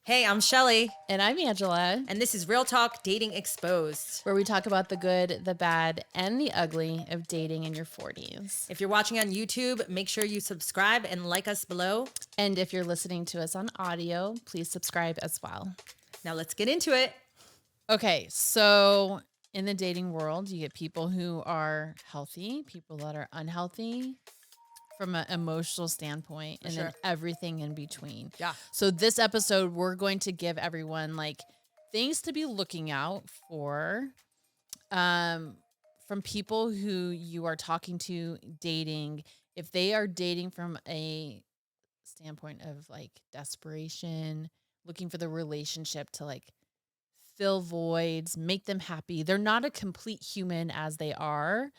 Hey, I'm Shelly, And I'm Angela, and this is Real Talk Dating Exposed. where we talk about the good, the bad, and the ugly of dating in your 40s. If you're watching on YouTube, make sure you subscribe and like us below. And if you're listening to us on audio, please subscribe as well. Now let's get into it. Okay, so in the dating world, you get people who are healthy, people that are unhealthy from an emotional standpoint, and sure. then everything in between. Yeah. So this episode, we're going to give everyone like things to be looking out for from people who you are talking to, dating. If they are dating from a standpoint of like desperation, looking for the relationship to like fill voids, make them happy. They're not a complete human as they are,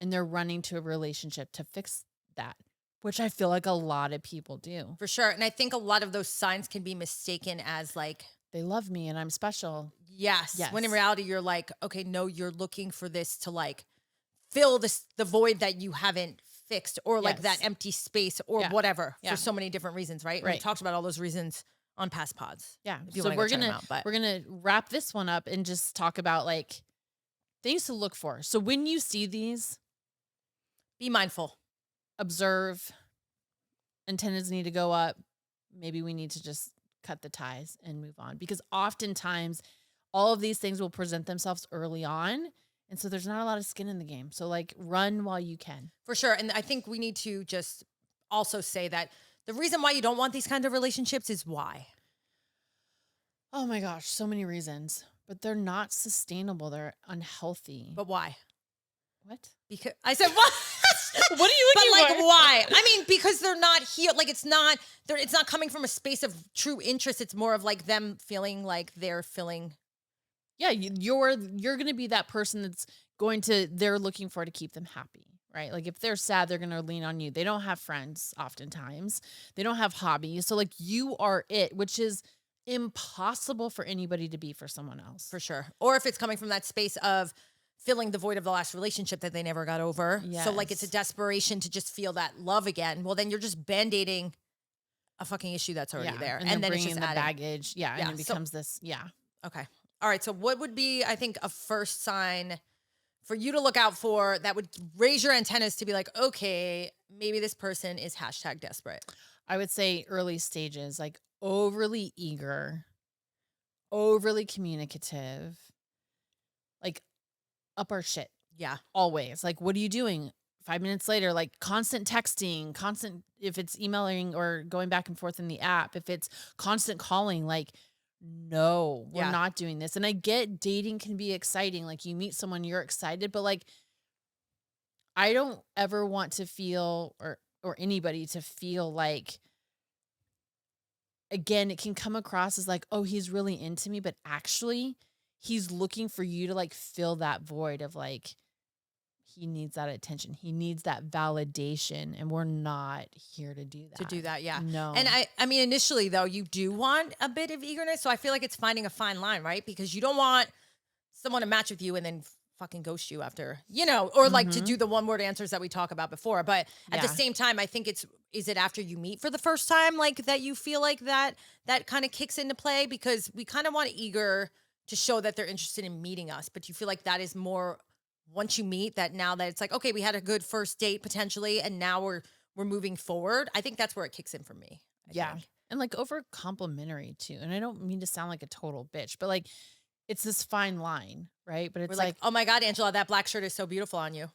and they're running to a relationship to fix that, which I feel like a lot of people do. For sure. And I think a lot of those signs can be mistaken as like, They love me and I'm special. yes. When in reality, you're like, okay, no, you're looking for this to like fill the void that you haven't fixed, or like that empty space or whatever, for so many different reasons, right? We talked about all those reasons on past pods. Yeah. So we're gonna wrap this one up and just talk about like things to look for. So when you see these, be mindful, observe. Antennas need to go up. Maybe we need to just cut the ties and move on, because oftentimes all of these things will present themselves early on. And so there's not a lot of skin in the game. So like run while you can. For sure. And I think we need to just also say that the reason why you don't want these kinds of relationships is why. Oh my gosh, so many reasons. But they're not sustainable. They're unhealthy. But why? What? Because I said what? What are you looking for? But like for? why? I mean, because they're not here. Like it's not coming from a space of true interest. It's more of like them feeling like they're filling. Yeah, you're going to be that person that's they're looking for to keep them happy, right? Like if they're sad, they're going to lean on you. They don't have friends oftentimes. They don't have hobbies. So like you are it, which is impossible for anybody to be for someone else. For sure. Or if it's coming from that space of filling the void of the last relationship that they never got over. Yes. So like it's a desperation to just feel that love again. Well, then you're just band-aiding a fucking issue that's already there. And then it's just the baggage. Yeah. And it becomes this. Yeah. Okay. All right. So what would be, I think, a first sign for you to look out for that would raise your antennas to be like, okay, maybe this person is #desperate? I would say early stages, like overly eager, overly communicative, like up our shit. Yeah. Always. Like, what are you doing? 5 minutes later, like constant texting, if it's emailing or going back and forth in the app, if it's constant calling, like, no, we're not doing this. And I get dating can be exciting. Like you meet someone, you're excited, but like, I don't ever want to feel or anybody to feel like, again, it can come across as like, oh, he's really into me, but actually he's looking for you to like fill that void of like, he needs that attention. He needs that validation. And we're not here to do that. Yeah. No. And I mean, initially though, you do want a bit of eagerness. So I feel like it's finding a fine line, right? Because you don't want someone to match with you and then fucking ghost you after, or like to do the one word answers that we talk about before. But at the same time, I think is it after you meet for the first time, like that you feel like that kind of kicks into play? Because we kind of want eager to show that they're interested in meeting us. But you feel like that is more once you meet, that now that it's like, okay, we had a good first date potentially, and now we're moving forward. I think that's where it kicks in for me. I think. And like over complimentary too. And I don't mean to sound like a total bitch, but like it's this fine line, right? But it's we're like, oh my God, Angela, that black shirt is so beautiful on you.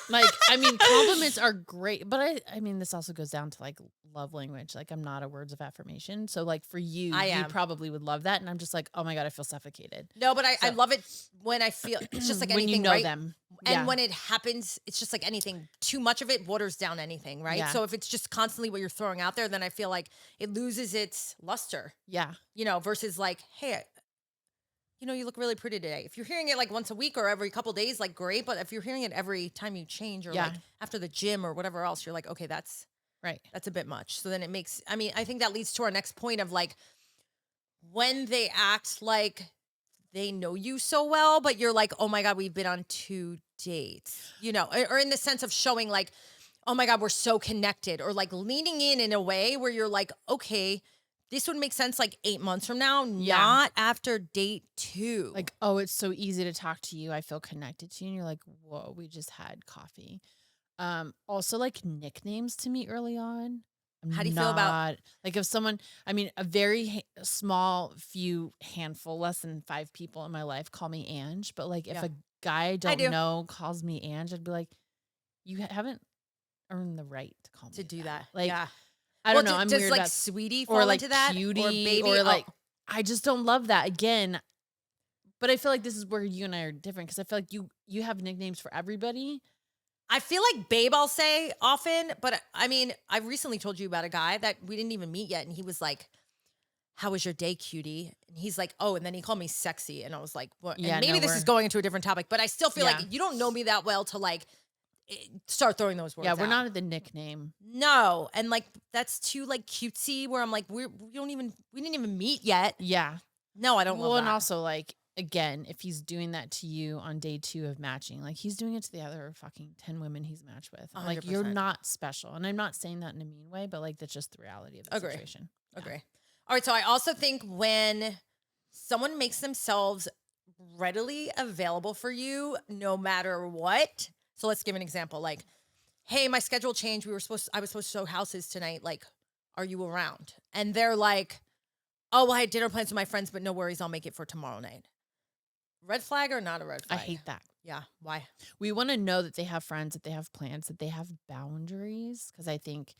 Like, I mean, compliments are great, but I mean, this also goes down to like love language. Like I'm not a words of affirmation. So like for you, you probably would love that. And I'm just like, oh my God, I feel suffocated. No, but I love it when I feel, it's just like anything, when you know right? them. And when it happens, it's just like anything, too much of it waters down anything, right? So if it's just constantly what you're throwing out there, then I feel like it loses its luster. Yeah. Versus like, hey, you look really pretty today. If you're hearing it like once a week or every couple days, like great. But if you're hearing it every time you change or like after the gym or whatever else, you're like, okay, that's right. That's a bit much. So then it makes, I think that leads to our next point of like, when they act like they know you so well, but you're like, oh my God, we've been on 2 dates, or in the sense of showing like, oh my God, we're so connected, or like leaning in a way where you're like, okay, this would make sense like 8 months from now, Yeah. not after date 2. Like, oh, it's so easy to talk to you. I feel connected to you. And you're like, whoa, we just had coffee. Also like nicknames to me early on. How I'm do you feel about not like if someone, I mean, a very small few handful, less than 5 people in my life call me Ange, but like if Yeah, a guy I I don't do know calls me Ange, I'd be like, you haven't earned the right to call to me do that. that. Like, Yeah. I Well, don't know. I'm does weird like about sweetie or fall like into that or cutie baby? or Oh, like I just don't love that. Again, but I feel like this is where you and I are different because I feel like you have nicknames for everybody. I feel like babe, I'll say often, but I mean, I recently told you about a guy that we didn't even meet yet. And he was like, how was your day, cutie? And he's like, oh, and then he called me sexy. And I was like, what? And Yeah, maybe no, this is we're going into a different topic, but I still feel yeah. like you don't know me that well to like start throwing those Yeah, words we're out. not at the nickname. No. And like, that's too like cutesy where I'm like, we didn't even meet yet. Yeah. No, I don't love Well, and that. also like again, if he's doing that to you on day 2 of matching, like he's doing it to the other fucking 10 women he's matched with. Like you're 100%. not special. And I'm not saying that in a mean way, but like that's just the reality of the Agree. situation. Yeah. Agree. All right. So I also think when someone makes themselves readily available for you, no matter what. So let's give an example. Like, hey, my schedule changed. I was supposed to show houses tonight. Like, are you around? And they're like, oh, well, I had dinner plans with my friends, but no worries. I'll make it for tomorrow night. Red flag or not a red I flag? hate that. Yeah. Why? We want to know that they have friends, that they have plans, that they have boundaries. Cause I think,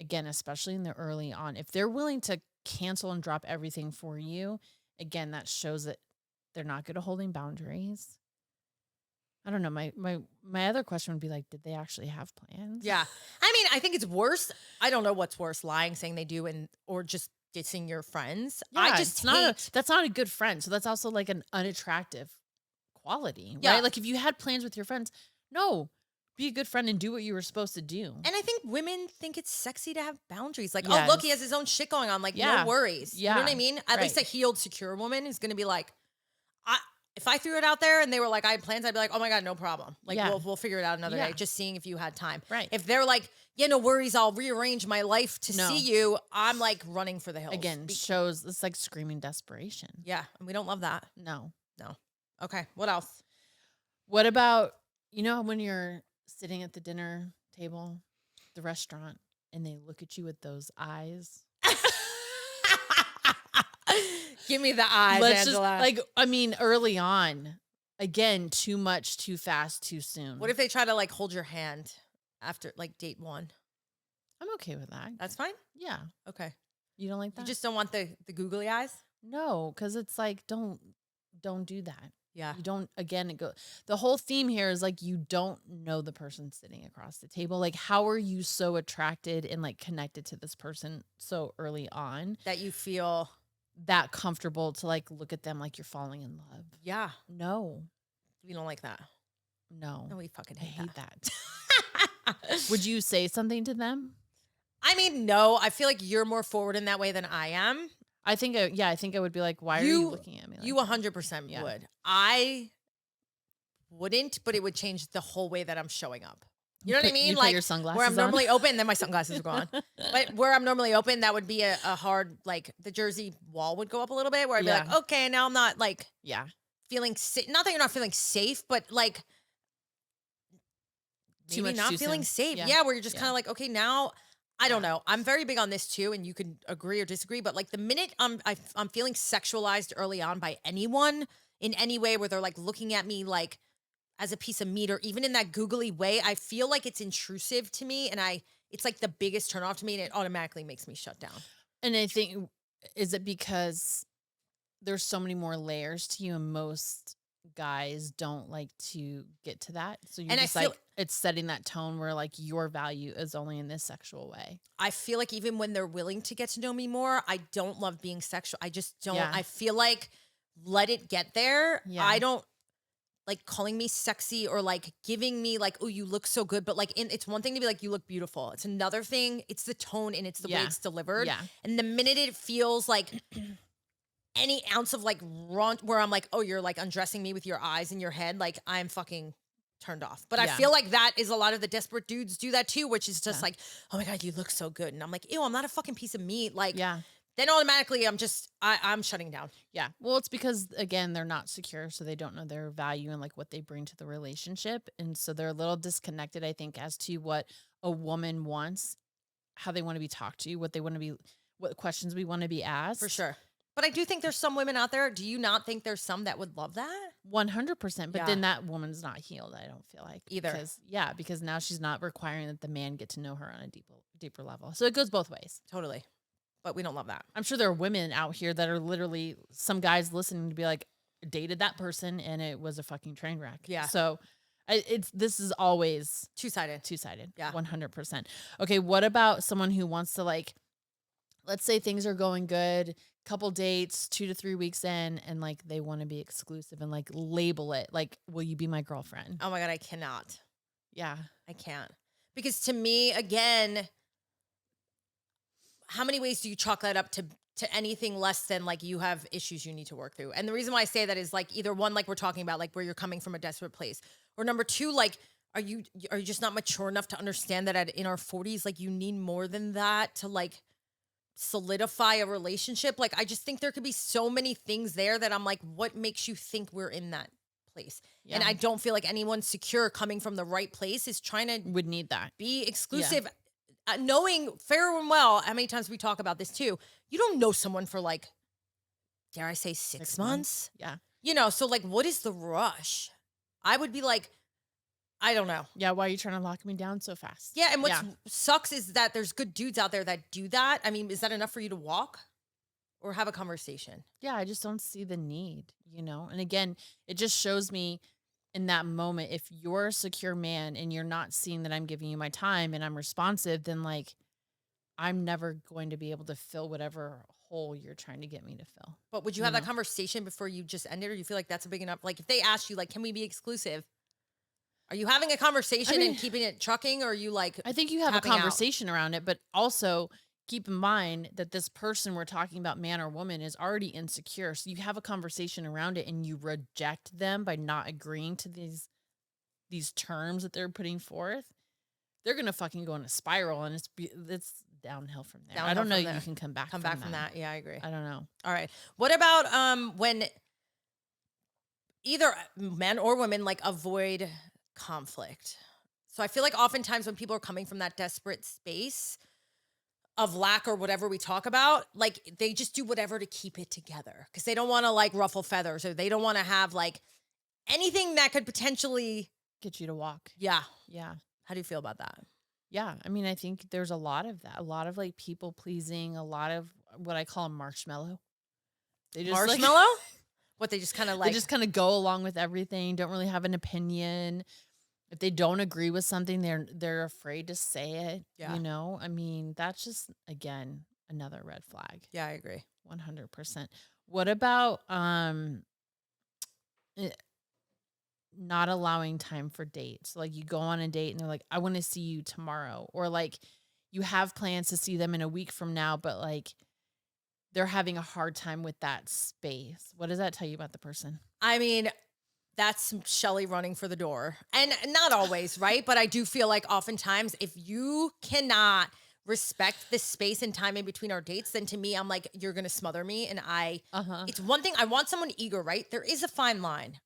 again, especially in the early on, if they're willing to cancel and drop everything for you, again, that shows that they're not good at holding boundaries. I don't know. My other question would be like, did they actually have plans? Yeah. I mean, I think it's worse. I don't know what's worse, lying, saying they do, or just dissing your friends. Yeah, I just it's not hate. that's not a good friend. So that's also like an unattractive quality, Yeah. right? Like if you had plans with your friends, no, be a good friend and do what you were supposed to do. And I think women think it's sexy to have boundaries. Like, oh, look, he has Yes. his own shit going on. Like, Yeah. no worries. You know what I Yeah. mean? At least a Right. healed, secure woman is going to be like, if I threw it out there and they were like, I had plans, I'd be like, oh my God, no problem. Like, Yeah. we'll figure it out another Yeah. day. Just seeing if you had time. Right. If they're like, yeah, no worries, I'll rearrange my life to No. see you. I'm like running for the hills. Again, shows it's like screaming desperation. Yeah. And we don't love that. No. No. Okay. What else? What about, when you're sitting at the dinner table, the restaurant, and they look at you with those eyes? Give me the eyes, Angela. Early on, again, too much, too fast, too soon. What if they try to like hold your hand after like date 1? I'm okay with that. That's fine. Yeah. Okay. You don't like that? You just don't want the googly eyes? No, because it's like, don't do that. Yeah. You don't, again, the whole theme here is like, you don't know the person sitting across the table. Like, how are you so attracted and like connected to this person so early on That you feel that comfortable to like look at them like you're falling in love? Yeah. No, We don't like that. no, No, we fucking I hate hate that. that. Would you say something to them? I mean, no. I feel like you're more forward in that way than I am. I think I would be like, why are you looking at me? Like You that? 100% Yeah. would. I wouldn't, but it would change the whole way that I'm showing up. You know what I mean? You put Like your sunglasses where I'm on? normally open, then my sunglasses are gone. But where I'm normally open, that would be a hard, like the Jersey wall would go up a little bit where I'd be Yeah. like, okay, now I'm not like Yeah. feeling not that you're not feeling safe, but like Too maybe much not too feeling soon. safe. Yeah. Yeah, where you're just Yeah. kind of like, okay, now I don't Yeah. know. I'm very big on this too, and you can agree or disagree. But like the minute I'm feeling sexualized early on by anyone in any way, where they're like looking at me like as a piece of meat, or even in that googly way, I feel like it's intrusive to me, and it's like the biggest turnoff to me, and it automatically makes me shut down. And I think, is it because there's so many more layers to you and most guys don't like to get to that? So you're And I just feel- like, it's setting that tone where like your value is only in this sexual way. I feel like even when they're willing to get to know me more, I don't love being sexual. I just don't. Yeah. I feel like let it get there. Yeah. I don't like calling me sexy or like giving me like, oh, you look so good. But like, it's one thing to be like, you look beautiful. It's another thing. It's the tone and it's the way Yeah. it's delivered. Yeah. And the minute it feels like any ounce of like where I'm like, oh, you're like undressing me with your eyes and your head, like I'm fucking turned off. But I Yeah. feel like that is a lot of the desperate dudes do that too, which is just Yeah. like, oh my God, you look so good. And I'm like, ew, I'm not a fucking piece of meat. Like, Yeah. then automatically I'm shutting down. Yeah. Well, it's because again, they're not secure, so they don't know their value and like what they bring to the relationship. And so they're a little disconnected, I think, as to what a woman wants, how they want to be talked to, what they want to be, what questions we want to be For asked. sure. But I do think there's some women out there. Do you not think there's some that would love that? 100%. But Yeah. then that woman's not healed, I don't feel like. Either. Because now she's not requiring that the man get to know her on a deeper level. So it goes both ways. Totally. But we don't love that. I'm sure there are women out here that are literally some guys listening to be like, dated that person and it was a fucking train wreck. Yeah. So this is always Two-sided. Yeah. 100%. 100%. Okay. What about someone who wants to like, let's say things are going good, couple dates, 2 to 3 weeks in, and like they want to be exclusive and like label it like, will you be my girlfriend? Oh my God, I cannot. Yeah. I can't. Because to me, again, how many ways do you chalk that up to anything less than like you have issues you need to work through? And the reason why I say that is like either one, like we're talking about, like where you're coming from a desperate place, or number two, like are you just not mature enough to understand that in our 40s, like you need more than that to like solidify a relationship? Like I just think there could be so many things there that I'm like, what makes you think we're in that place? Yeah. And I don't feel like anyone secure coming from the right place is trying to Would need that. be exclusive. Knowing fair and well, how many times we talk about this too, you don't know someone for like, dare I say 6 months? Yeah. You know, so like, what is the rush? I would be like, I don't know. Yeah. Why are you trying to lock me down so fast? Yeah, and what sucks is that there's good dudes out there that do that. I mean, is that enough for you to walk or have a conversation? Yeah, I just don't see the need, you know? And again, it just shows me in that moment, if you're a secure man and you're not seeing that I'm giving you my time and I'm responsive, then like I'm never going to be able to fill whatever hole you're trying to get me to fill. But would you have that conversation before you just end it, or you feel like that's a big enough? Like if they ask you, like, can we be exclusive? Are you having a conversation and keeping it trucking, or are you like? I think you have a tapping out? conversation around it, but also keep in mind that this person we're talking about, man or woman, is already insecure. So you have a conversation around it and you reject them by not agreeing to these terms that they're putting forth. They're gonna fucking go in a spiral, and it's downhill from there. I don't know you can come back from that. Yeah, I agree. I don't know. All right. What about when either men or women like avoid conflict? So I feel like oftentimes when people are coming from that desperate space of lack or whatever we talk about, like they just do whatever to keep it together because they don't want to like ruffle feathers, or they don't want to have like anything that could potentially Get you to walk. Yeah. Yeah. How do you feel about that? Yeah. I mean, I think there's a lot of that. A lot of like people pleasing, a lot of what I call a marshmallow. They just Marshmallow? What, they just kind of like they just kind of go along with everything, don't really have an opinion. If they don't agree with something, they're afraid to say it. Yeah. You know? I mean, that's just again another red flag. Yeah, I agree. 100%. What about eh, not allowing time for dates? Like you go on a date and they're like, I want to see you tomorrow. Or like you have plans to see them in a week from now, but like they're having a hard time with that space. What does that tell you about the person? I mean, that's Shelly running for the door. And not always, right? But I do feel like oftentimes if you cannot respect the space and time in between our dates, then to me, I'm like, you're going to smother me. And it's one thing, I want someone eager, right? There is a fine line.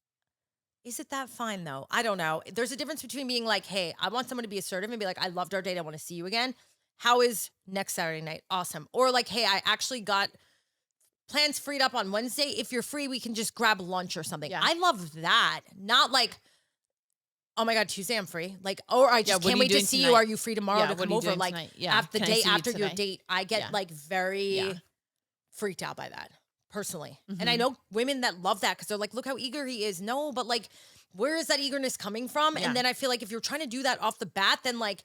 Is it that fine though? I don't know. There's a difference between being like, hey, I want someone to be assertive and be like, I loved our date, I want to see you again. How is next Saturday night? Awesome. Or like, hey, I actually got plans freed up on Wednesday. If you're free, we can just grab lunch or something. Yeah. I love that. Not like, oh my God, Tuesday I'm free. Like, or I just can't wait to see you. Are you free tomorrow to come over? Like after the day after your date, I get like very freaked out by that personally. And I know women that love that because they're like, look how eager he is. No, but like, where is that eagerness coming from? And then I feel like if you're trying to do that off the bat, then like,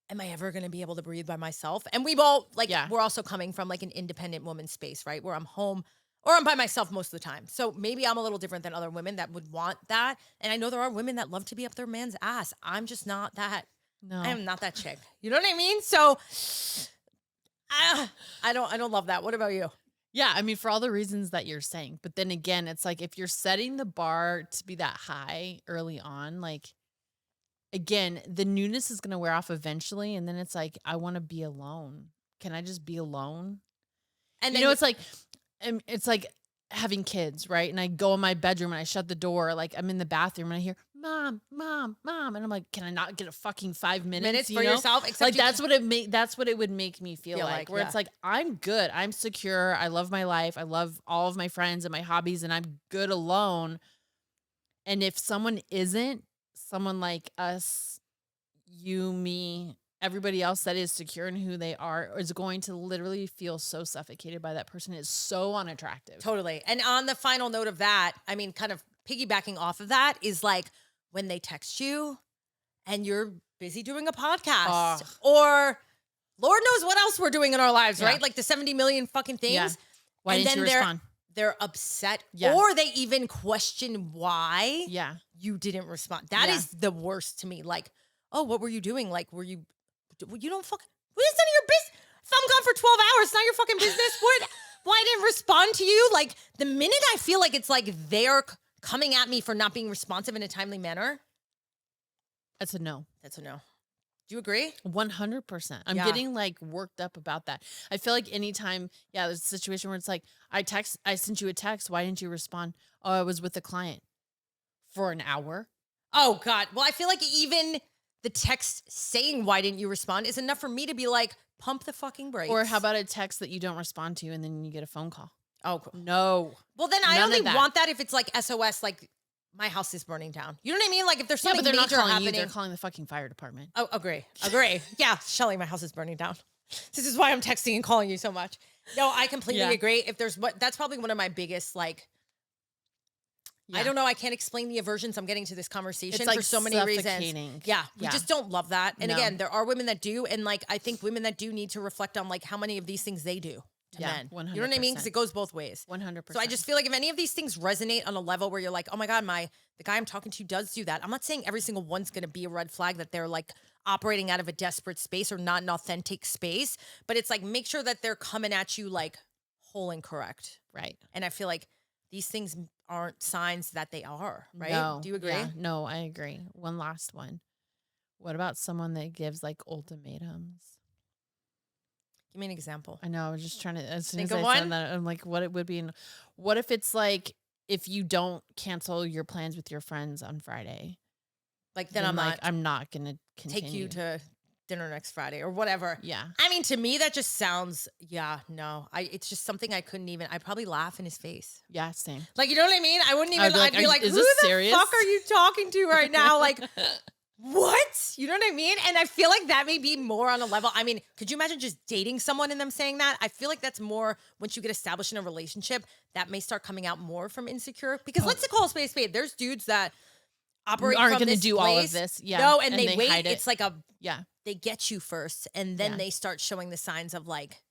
am I ever going to be able to breathe by myself? And we've all like, we're also coming from like an independent woman space, right? Where I'm home or I'm by myself most of the time. So maybe I'm a little different than other women that would want that. And I know there are women that love to be up their man's ass. I'm just not that. No. I am not that chick. You know what I mean? So I don't love that. What about you? Yeah, I mean, for all the reasons that you're saying. But then again, it's like if you're setting the bar to be that high early on, like, again, the newness is going to wear off eventually. And then it's like, I want to be alone. Can I just be alone? And You then know, it's like having kids, right? And I go in my bedroom and I shut the door, like I'm in the bathroom and I hear mom, mom, mom, and I'm like, can I not get a fucking 5 minutes? minutes You for know, yourself, except like you that's what it would make me feel feel like. like, Where it's like I'm good, I'm secure, I love my life, I love all of my friends and my hobbies, and I'm good alone. And if someone isn't, someone like us, you, me, everybody else that is secure in who they are is going to literally feel so suffocated by that person. It's so unattractive. Totally. And on the final note of that, I mean, kind of piggybacking off of that is like when they text you and you're busy doing a podcast Ugh. or Lord knows what else we're doing in our lives, Yeah. right? Like the 70 million fucking things. Yeah. Why And didn't you then respond? they're upset Yeah. or they even question why Yeah. you didn't respond. That Yeah. is the worst to me. Like, oh, what were you doing? Like, you don't fucking, it's none of your business. If I'm gone for 12 hours, it's not your fucking business. Why I didn't respond to you? Like, the minute I feel like it's like they're coming at me for not being responsive in a timely manner, That's a no. that's a no. Do you agree? 100%. I'm Yeah. getting like worked up about that. I feel like anytime, there's a situation where it's like, I sent you a text. Why didn't you respond? Oh, I was with a client for an hour. Oh, God. Well, I feel like even the text saying, why didn't you respond, is enough for me to be like, pump the fucking brakes. Or how about a text that you don't respond to and then you get a phone call? Oh, cool. No. Well, then I None only of that. want that if it's like SOS, like my house is burning down. You know what I mean? Like if there's Yeah, something but they're not major calling happening. you. They're calling the fucking fire department. Oh, agree. Yeah, Shelly, my house is burning down. This is why I'm texting and calling you so much. No, I completely agree. If there's that's probably one of my biggest, like, I don't know. I can't explain the aversions I'm getting to this conversation It's, for so many reasons. suffocating. Yeah, we Yeah. just don't love that. And No. again, there are women that do. And like, I think women that do need to reflect on like how many of these things they do to Yeah, men. You know what I mean? Because 100%. it goes both ways. 100%. So I just feel like if any of these things resonate on a level where you're like, oh my God, the guy I'm talking to does do that. I'm not saying every single one's going to be a red flag that they're like operating out of a desperate space or not an authentic space, but it's like, make sure that they're coming at you like whole and correct. Right. And I feel like these things aren't signs that they are, right? No. Do you agree? Yeah. No, I agree. One last one. What about someone that gives like ultimatums? Give me an example. I know. I was just trying to, as soon Think as of I one? said that, I'm like, what it would be. What if it's like, if you don't cancel your plans with your friends on Friday, Like then I'm not going to continue. take you to dinner next Friday or whatever. Yeah. I mean, to me, that just sounds, no. It's just something I couldn't even, I'd probably laugh in his face. Yeah. Same. Like, you know what I mean? I wouldn't even, I'd be like, is who this the serious? fuck are you talking to right now? Like, what? You know what I mean? And I feel like that may be more on a level. I mean, could you imagine just dating someone and them saying that? I feel like that's more once you get established in a relationship, that may start coming out more from insecure. Because let's call a spade a spade. There's dudes that operate aren't from going to this do all of place. this. Yeah. No, and they wait. hide it. It's like Yeah. they get you first and then Yeah. they start showing the signs of like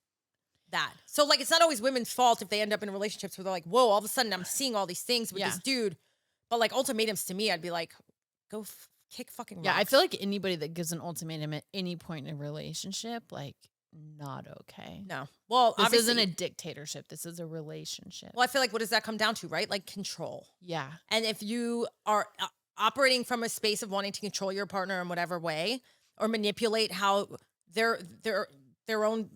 that. So like, it's not always women's fault if they end up in relationships where they're like, whoa, all of a sudden I'm seeing all these things with Yeah. this dude. But like ultimatums to me, I'd be like, go kick fucking rocks. Yeah, I feel like anybody that gives an ultimatum at any point in a relationship, like, not okay. no. Well, This obviously, isn't a dictatorship. This is a relationship. well, I feel like what does that come down to, right? Like control. Yeah. And if you are operating from a space of wanting to control your partner in whatever way or manipulate how their own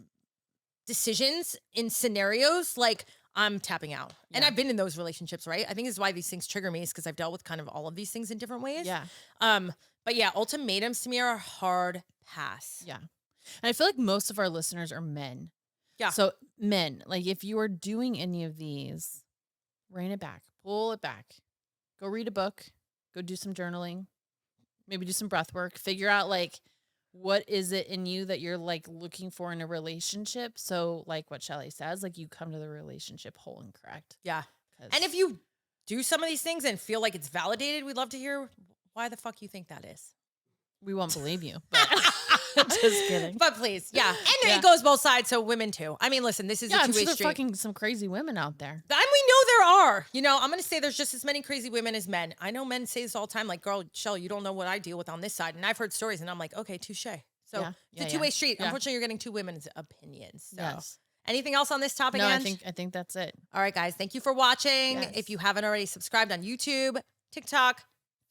decisions in scenarios, like I'm tapping out. And Yeah. I've been in those relationships, right? I think this is why these things trigger me is because I've dealt with kind of all of these things in different ways. Yeah. But yeah, ultimatums to me are a hard pass. Yeah. And I feel like most of our listeners are men. Yeah. So men, like if you are doing any of these, rein it back, pull it back, go read a book, go do some journaling, maybe do some breath work, figure out like, what is it in you that you're like looking for in a relationship? So like what Shelly says, like you come to the relationship whole and correct. Yeah. And if you do some of these things and feel like it's validated, we'd love to hear why the fuck you think that is. We won't believe you. But just kidding. But please, yeah. And Yeah. it goes both sides, so women too. I mean, listen, this is a I'm two-way sure there's street. fucking some crazy women out there. And we know there are. You know, I'm going to say there's just as many crazy women as men. I know men say this all the time, like, girl, Shell, you don't know what I deal with on this side. And I've heard stories, and I'm like, okay, touche. So Yeah. it's a Yeah, two-way yeah. street. Yeah. Unfortunately, you're getting two women's opinions. So Yes. anything else on this topic, No, Ange? I think that's it. All right, guys. Thank you for watching. Yes. If you haven't already subscribed on YouTube, TikTok,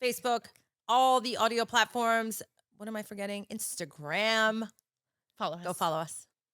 Facebook, all the audio platforms. What am I forgetting? Instagram. Follow us. Go follow us.